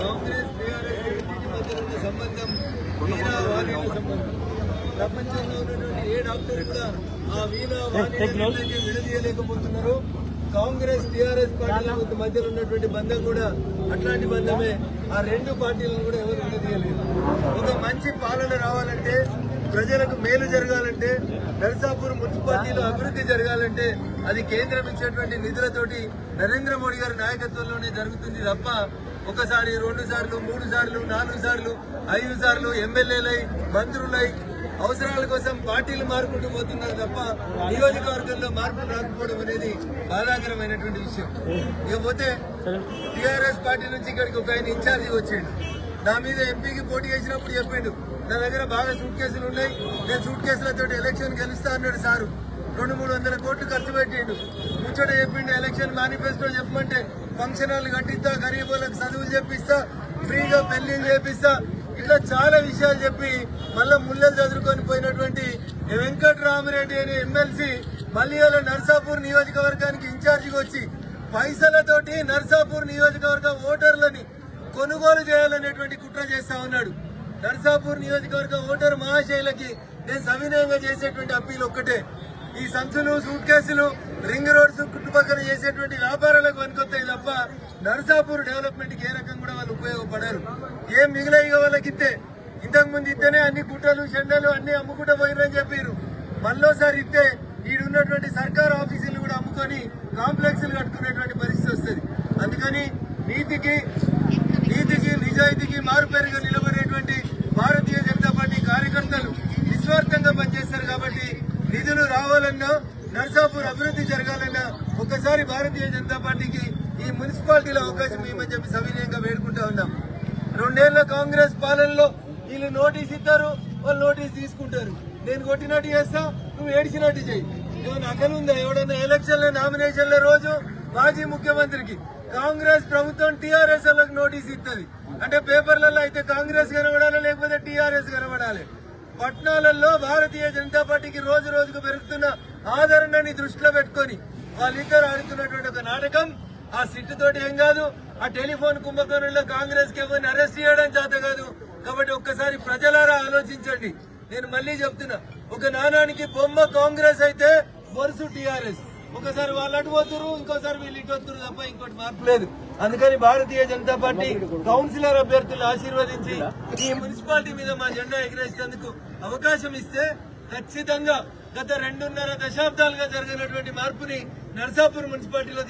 Congress TRS రెండింటి మధ్య ఉన్న సంబంధం వీణా వాణిల సంబంధం. ప్రపంచంలో ఉన్నటువంటి ఏ డాక్టర్ కూడా ఆ వీణా వాణిల విడదీయలేకపోతున్నారు. కాంగ్రెస్ టీఆర్ఎస్ పార్టీల మధ్యలో ఉన్నటువంటి బంధం కూడా అట్లాంటి బంధమే. ఆ రెండు పార్టీలను కూడా ఎవరు విడదీయలేదు. ఒక మంచి పాలన రావాలంటే, ప్రజలకు మేలు జరగాలంటే, నర్సాపూర్ మున్సిపాలిటీలో అభివృద్ధి జరగాలంటే అది కేంద్రం ఇచ్చేటువంటి నిధులతోటి నరేంద్ర మోడీ గారి నాయకత్వంలోనే జరుగుతుంది తప్ప ఒకసారి 2 సార్లు 3 సార్లు 4 సార్లు 5 సార్లు ఎమ్మెల్యేలై మంత్రులై అవసరాల కోసం పార్టీలు మారుకుంటూ పోతున్నారు తప్ప నియోజకవర్గంలో మార్పు రాకపోవడం అనేది బాధాకరమైనటువంటి విషయం. ఇకపోతే టీఆర్ఎస్ పార్టీ నుంచి ఇక్కడికి ఒక ఆయన ఇన్ఛార్జి వచ్చాడు. నా మీద ఎంపీకి పోటీ చేసినప్పుడు చెప్పిండు, నా దగ్గర బాగా సూట్ కేసులు ఉన్నాయి, నేను సూట్ కేసులతో ఎలక్షన్ గెలుస్తా అన్నాడు సారు. 200-300 కోట్లు ఖర్చు పెట్టిండు. ముచ్చట చెప్పిండు, ఎలక్షన్ మేనిఫెస్టో చెప్పమంటే ఫంక్షన్ హాల్ కట్టిస్తా, గరీబులకు చదువులు చెప్పిస్తా, ఫ్రీగా పెళ్లిళ్ళు చేపిస్తా, ఇట్లా చాలా విషయాలు చెప్పి మళ్ళా ముళ్ళలు చదువుకొని పోయినటువంటి వెంకట్రామరెడ్డి అనే ఎమ్మెల్సీ మళ్ళీ నర్సాపూర్ నియోజకవర్గానికి ఇన్ఛార్జిగా వచ్చి పైసలతోటి నర్సాపూర్ నియోజకవర్గ ఓటర్లని కొనుగోలు చేయాలనేటువంటి కుట్ర చేస్తా ఉన్నాడు. నర్సాపూర్ నియోజకవర్గ ఓటర్ మహాశైలకి నేను సవినయంగా చేసేటువంటి అప్పీల్ ఒక్కటే, ఈ సంచులు సూట్ కేసులు రింగ్ రోడ్స్ చుట్టుపక్కల చేసేటువంటి వ్యాపారాలకు పనికొస్తాయి తప్ప నర్సాపూర్ డెవలప్మెంట్ కి ఏ రకంగా కూడా వాళ్ళు ఉపయోగపడరు. ఏం మిగిలిన వాళ్ళకి ఇస్తే ఇంతకు ముందు ఇస్తేనే అన్ని గుట్టలు చెండలు అన్ని అమ్ముకుంటూ పోయినని చెప్పారు. మళ్ళోసారి ఇస్తే ఈడున్నటువంటి సర్కార్ ఆఫీసులు కూడా అమ్ముకొని కాంప్లెక్స్లు కట్టుకునేటువంటి పరిస్థితి వస్తుంది. అందుకని నీతికి నిజాయితీకి మారుపేరుగా నిలబడేటువంటి భారతీయ జనతా పార్టీ కార్యకర్తలు నిస్వార్థంగా పనిచేస్తారు. కాబట్టి నిధులు రావాలన్నా, నర్సాపూర్ అభివృద్ధి జరగాలన్నా ఒక్కసారి భారతీయ జనతా పార్టీకి ఈ మున్సిపాలిటీలో అవకాశం ఇవ్వమని చెప్పి సవినయంగా వేడుకుంటా ఉన్నాం. 2 ఏళ్ల కాంగ్రెస్ పాలనలో వీళ్ళు నోటీస్ ఇస్తారు, వాళ్ళు నోటీస్ తీసుకుంటారు. నేను కొట్టినట్టు చేస్తా, నువ్వు ఏడిచినట్టు చేయి. ఏమైనా అక్కలుందా? ఎవడన్నా ఎలక్షన్ల నామినేషన్ల రోజు మాజీ ముఖ్యమంత్రికి కాంగ్రెస్ ప్రభుత్వం టీఆర్ఎస్ వాళ్ళకి నోటీస్ ఇస్తుంది అంటే పేపర్లలో అయితే కాంగ్రెస్ కనబడాలి, లేకపోతే టీఆర్ఎస్ కనబడాలి. పట్టణాలలో భారతీయ జనతా పార్టీకి రోజు రోజుకు పెరుగుతున్న ఆదరణని దృష్టిలో పెట్టుకుని వాళ్ళిద్దరు ఆడుతున్నటువంటి ఒక నాటకం. ఆ సిట్టు తోటి ఏం కాదు, ఆ టెలిఫోన్ కుంభకోణంలో కాంగ్రెస్ కి ఎవరిని అరెస్ట్ చేయడం చేత కాదు. కాబట్టి ఒక్కసారి ప్రజలారా ఆలోచించండి. నేను మళ్ళీ చెప్తున్నా, ఒక నాణానికి బొమ్మ కాంగ్రెస్ అయితే వరుస టీఆర్ఎస్. ఒకసారి వాళ్ళు అటు పోతురు, ఇంకోసారి వీళ్ళు ఇటు వస్తున్నారు తప్ప ఇంకోటి మార్పు లేదు. అందుకని భారతీయ జనతా పార్టీ కౌన్సిలర్ అభ్యర్థులను ఆశీర్వదించి ఈ మున్సిపాలిటీ మీద మా జెండా ఎగరేసేందుకు అవకాశం ఇస్తే ఖచ్చితంగా గత 2.5 దశాబ్దాలుగా జరిగినటువంటి మార్పుని నర్సాపూర్ మున్సిపాలిటీలో